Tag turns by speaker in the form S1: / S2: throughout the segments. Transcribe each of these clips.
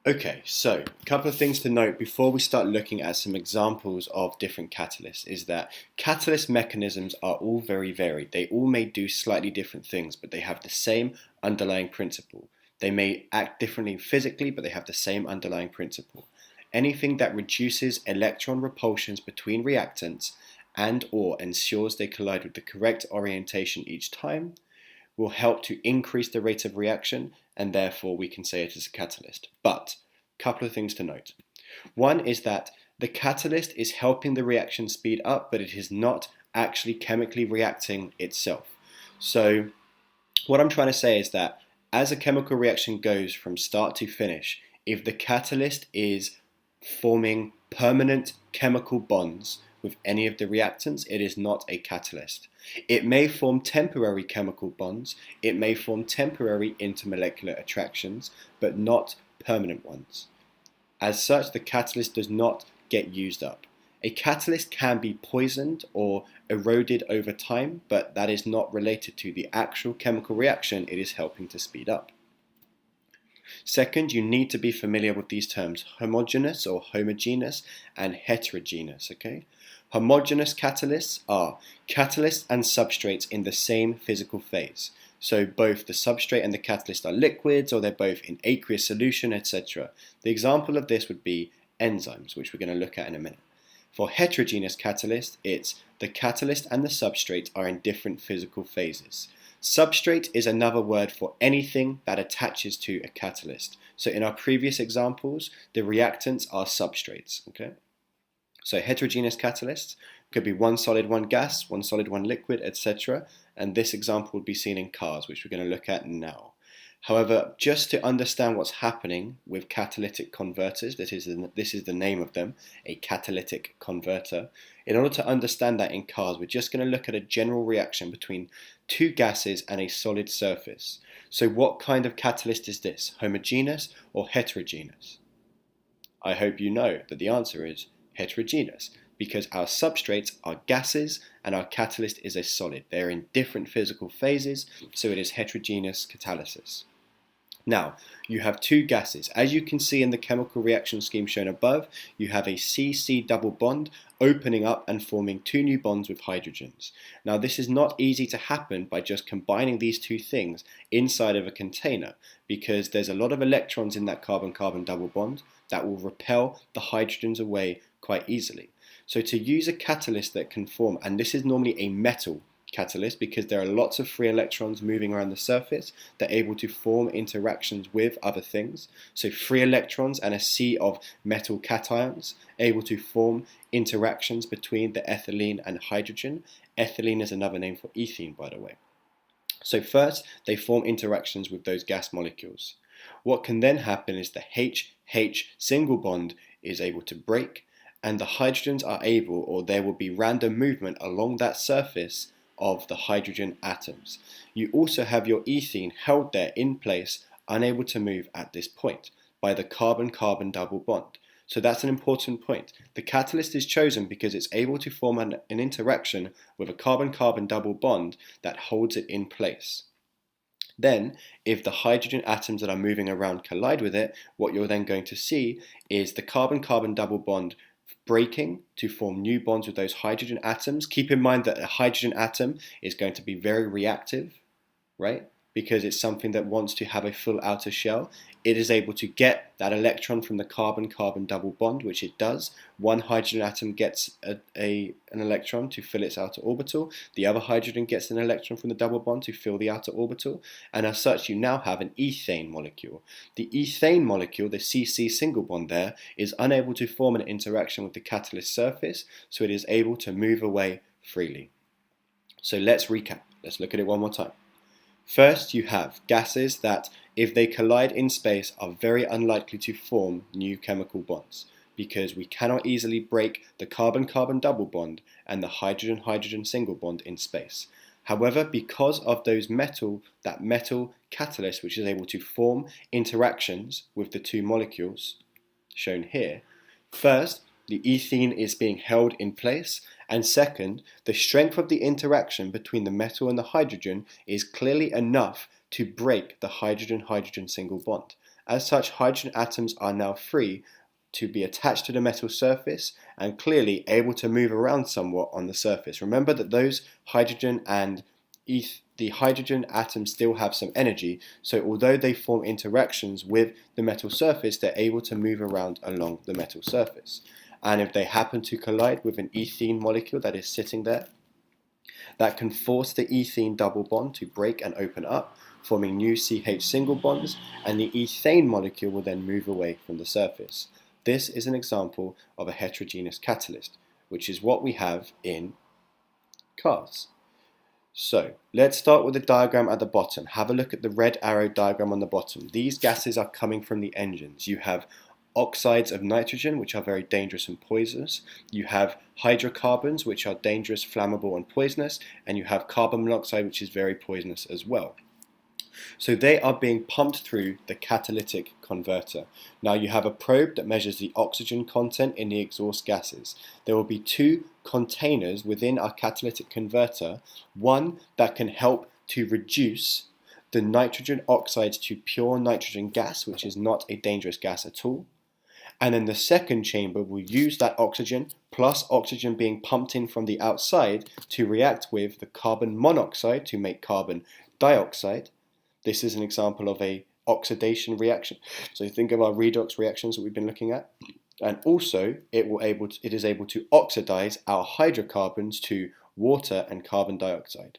S1: Okay, so a couple of things to note before we start looking at some examples of different catalysts is that catalyst mechanisms are all very varied. They all may do slightly different things, but they have the same underlying principle. They may act differently physically, but they have the same underlying principle. Anything that reduces electron repulsions between reactants and or ensures they collide with the correct orientation each time will help to increase the rate of reaction, and therefore we can say it is a catalyst. But a couple of things to note. One is that the catalyst is helping the reaction speed up, but it is not actually chemically reacting itself. So what I'm trying to say is that as a chemical reaction goes from start to finish, if the catalyst is forming permanent chemical bonds with any of the reactants, it is not a catalyst. It may form temporary chemical bonds, it may form temporary intermolecular attractions, but not permanent ones. As such, the catalyst does not get used up. A catalyst can be poisoned or eroded over time, but that is not related to the actual chemical reaction it is helping to speed up. Second, you need to be familiar with these terms, homogeneous or homogeneous and heterogeneous, okay? Homogeneous catalysts are catalysts and substrates in the same physical phase. So both the substrate and the catalyst are liquids, or they're both in aqueous solution, etc. The example of this would be enzymes, which we're going to look at in a minute. For heterogeneous catalyst, it's the catalyst and the substrate are in different physical phases. Substrate is another word for anything that attaches to a catalyst. So in our previous examples, the reactants are substrates, okay? So heterogeneous catalysts could be one solid, one gas, one solid, one liquid, etc. And this example would be seen in cars, which we're going to look at now. However, just to understand what's happening with catalytic converters, this is the name of them, a catalytic converter. In order to understand that in cars, we're just going to look at a general reaction between two gases and a solid surface. So what kind of catalyst is this? Homogeneous or heterogeneous? I hope you know that the answer is heterogeneous, because our substrates are gases and our catalyst is a solid. They're in different physical phases, so it is heterogeneous catalysis. Now, you have two gases. As you can see in the chemical reaction scheme shown above, you have a C-C double bond opening up and forming two new bonds with hydrogens. Now, this is not easy to happen by just combining these two things inside of a container, because there's a lot of electrons in that carbon-carbon double bond that will repel the hydrogens away quite easily. So to use a catalyst that can form, and this is normally a metal catalyst because there are lots of free electrons moving around the surface, they're able to form interactions with other things. So free electrons and a sea of metal cations able to form interactions between the ethylene and hydrogen. Ethylene is another name for ethene, by the way. So first, they form interactions with those gas molecules. What can then happen is the H-H single bond is able to break, and the hydrogens are able, or there will be random movement along that surface of the hydrogen atoms. You also have your ethene held there in place, unable to move at this point by the carbon-carbon double bond. So that's an important point. The catalyst is chosen because it's able to form an interaction with a carbon-carbon double bond that holds it in place. Then, if the hydrogen atoms that are moving around collide with it, what you're then going to see is the carbon-carbon double bond breaking to form new bonds with those hydrogen atoms. Keep in mind that a hydrogen atom is going to be very reactive, right? Because it's something that wants to have a full outer shell. It is able to get that electron from the carbon-carbon double bond, which it does. One hydrogen atom gets an electron to fill its outer orbital. The other hydrogen gets an electron from the double bond to fill the outer orbital. And as such, you now have an ethane molecule. The ethane molecule, the CC single bond there, is unable to form an interaction with the catalyst surface, so it is able to move away freely. So let's recap. Let's look at it one more time. First, you have gases that, if they collide in space, are very unlikely to form new chemical bonds because we cannot easily break the carbon-carbon double bond and the hydrogen-hydrogen single bond in space. However, because of that metal catalyst which is able to form interactions with the two molecules shown here, first, the ethene is being held in place, and second, the strength of the interaction between the metal and the hydrogen is clearly enough to break the hydrogen-hydrogen single bond. As such, hydrogen atoms are now free to be attached to the metal surface and clearly able to move around somewhat on the surface. Remember that those hydrogen and the hydrogen atoms still have some energy, so although they form interactions with the metal surface, they're able to move around along the metal surface. And if they happen to collide with an ethene molecule that is sitting there, that can force the ethene double bond to break and open up, forming new CH single bonds, and the ethane molecule will then move away from the surface. This is an example of a heterogeneous catalyst, which is what we have in cars. So, let's start with the diagram at the bottom. Have a look at the red arrow diagram on the bottom. These gases are coming from the engines. You have oxides of nitrogen, which are very dangerous and poisonous. You have hydrocarbons, which are dangerous, flammable, and poisonous. And you have carbon monoxide, which is very poisonous as well. So they are being pumped through the catalytic converter. Now you have a probe that measures the oxygen content in the exhaust gases. There will be two containers within our catalytic converter, one that can help to reduce the nitrogen oxides to pure nitrogen gas, which is not a dangerous gas at all. And then the second chamber will use that oxygen plus oxygen being pumped in from the outside to react with the carbon monoxide to make carbon dioxide. This is an example of a oxidation reaction. So think of our redox reactions that we've been looking at. And also, it is able to oxidize our hydrocarbons to water and carbon dioxide.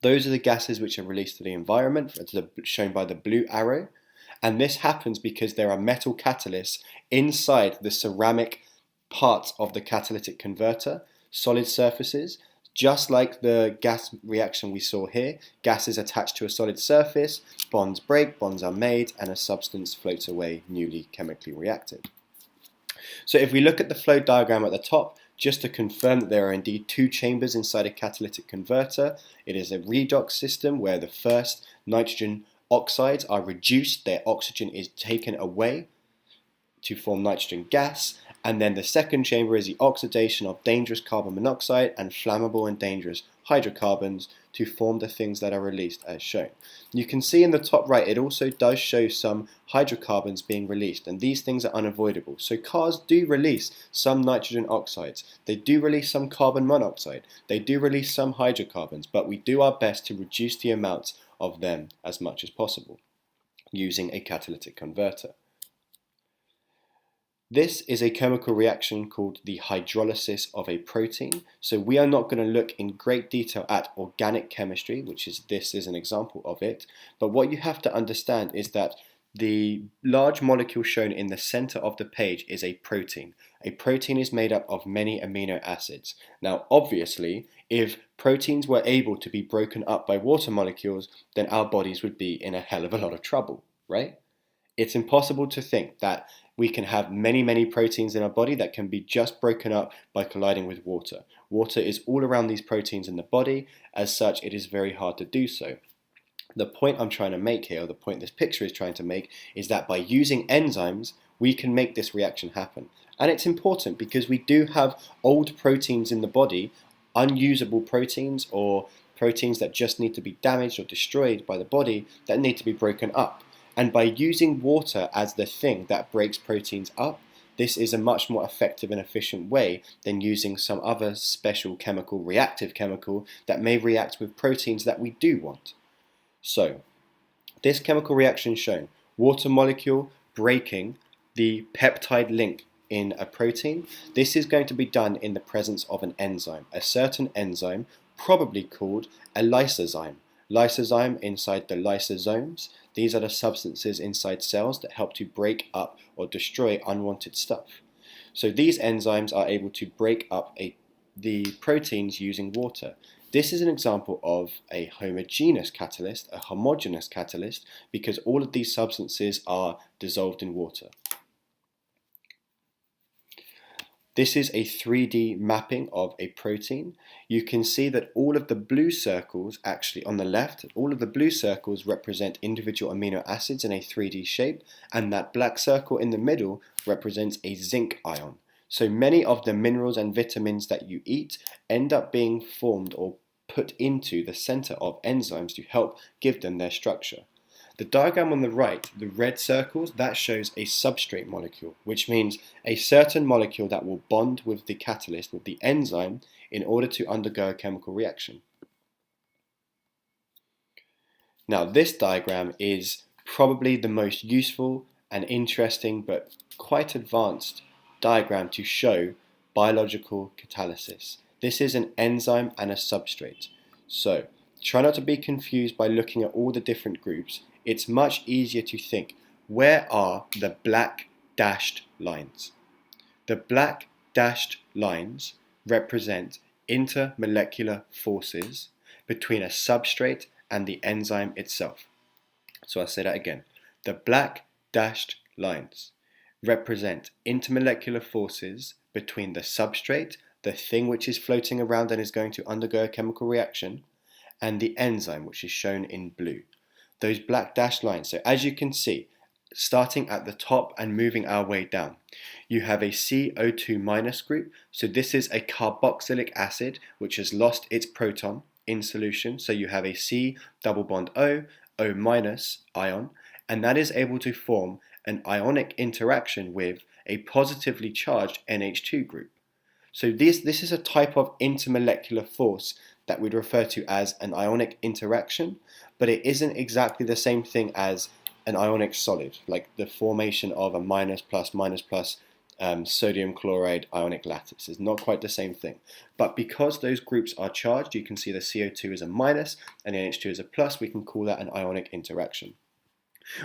S1: Those are the gases which are released to the environment, as shown by the blue arrow. And this happens because there are metal catalysts inside the ceramic parts of the catalytic converter, solid surfaces. Just like the gas reaction we saw here, gas is attached to a solid surface, bonds break, bonds are made, and a substance floats away, newly chemically reacted. So if we look at the flow diagram at the top, just to confirm that there are indeed two chambers inside a catalytic converter, it is a redox system where the first nitrogen oxides are reduced, their oxygen is taken away to form nitrogen gas, and then the second chamber is the oxidation of dangerous carbon monoxide and flammable and dangerous hydrocarbons to form the things that are released as shown. You can see in the top right it also does show some hydrocarbons being released, and these things are unavoidable. So cars do release some nitrogen oxides, they do release some carbon monoxide, they do release some hydrocarbons, but we do our best to reduce the amounts of them as much as possible using a catalytic converter. This is a chemical reaction called the hydrolysis of a protein. So we are not going to look in great detail at organic chemistry, this is an example of it. But what you have to understand is that the large molecule shown in the center of the page is a protein. A protein is made up of many amino acids. Now, obviously, if proteins were able to be broken up by water molecules, then our bodies would be in a hell of a lot of trouble, right? It's impossible to think that we can have many proteins in our body that can be just broken up by colliding with water. Water is all around these proteins in the body. As such, it is very hard to do so. The point I'm trying to make here, or the point this picture is trying to make, is that by using enzymes, we can make this reaction happen. And it's important because we do have old proteins in the body, unusable proteins or proteins that just need to be damaged or destroyed by the body that need to be broken up. And by using water as the thing that breaks proteins up, this is a much more effective and efficient way than using some other special chemical, reactive chemical, that may react with proteins that we do want. So, this chemical reaction shown, water molecule breaking the peptide link in a protein. This is going to be done in the presence of an enzyme, a certain enzyme, probably called a lysozyme. Lysozyme inside the lysosomes. These are the substances inside cells that help to break up or destroy unwanted stuff. So these enzymes are able to break up the proteins using water. This is an example of a homogeneous catalyst, a homogeneous catalyst, because all of these substances are dissolved in water. This is a 3D mapping of a protein. You can see that all of the blue circles, actually on the left, all of the blue circles represent individual amino acids in a 3D shape, and that black circle in the middle represents a zinc ion. So many of the minerals and vitamins that you eat end up being formed or put into the center of enzymes to help give them their structure. The diagram on the right, the red circles, that shows a substrate molecule, which means a certain molecule that will bond with the catalyst, with the enzyme, in order to undergo a chemical reaction. Now, this diagram is probably the most useful and interesting but quite advanced diagram to show biological catalysis. This is an enzyme and a substrate. So, try not to be confused by looking at all the different groups. It's much easier to think, where are the black dashed lines? The black dashed lines represent intermolecular forces between a substrate and the enzyme itself. So I'll say that again. The black dashed lines represent intermolecular forces between the substrate, the thing which is floating around and is going to undergo a chemical reaction, and the enzyme, which is shown in blue. Those black dashed lines. So as you can see, starting at the top and moving our way down, you have a CO2 minus group. So this is a carboxylic acid which has lost its proton in solution. So you have a C double bond O, O minus ion, and that is able to form an ionic interaction with a positively charged NH2 group. So this is a type of intermolecular force that we'd refer to as an ionic interaction, but it isn't exactly the same thing as an ionic solid, like the formation of a minus plus sodium chloride ionic lattice. Is not quite the same thing. But because those groups are charged, you can see the CO2 is a minus and NH2 is a plus, we can call that an ionic interaction.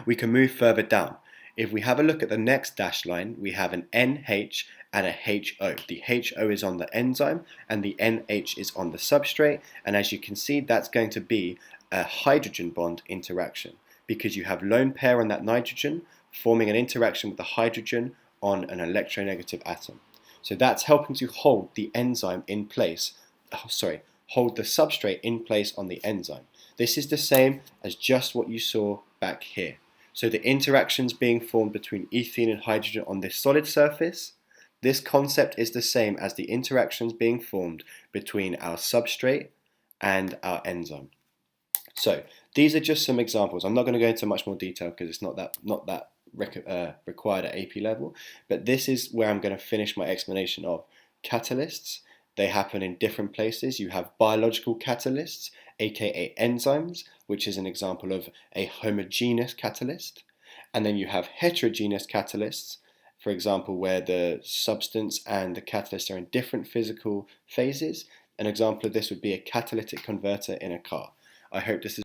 S1: We can move further down. If we have a look at the next dashed line, we have an NH and a HO. The HO is on the enzyme and the NH is on the substrate, and as you can see, that's going to be a hydrogen bond interaction, because you have lone pair on that nitrogen forming an interaction with the hydrogen on an electronegative atom. So that's helping to hold the enzyme in place, hold the substrate in place on the enzyme. This is the same as just what you saw back here. So the interactions being formed between ethene and hydrogen on this solid surface, this concept is the same as the interactions being formed between our substrate and our enzyme. So these are just some examples. I'm not going to go into much more detail because it's not that required at AP level, but this is where I'm going to finish my explanation of catalysts. They happen in different places. You have biological catalysts, aka enzymes, which is an example of a homogeneous catalyst, and then you have heterogeneous catalysts, for example, where the substance and the catalyst are in different physical phases. An example of this would be a catalytic converter in a car. I hope this is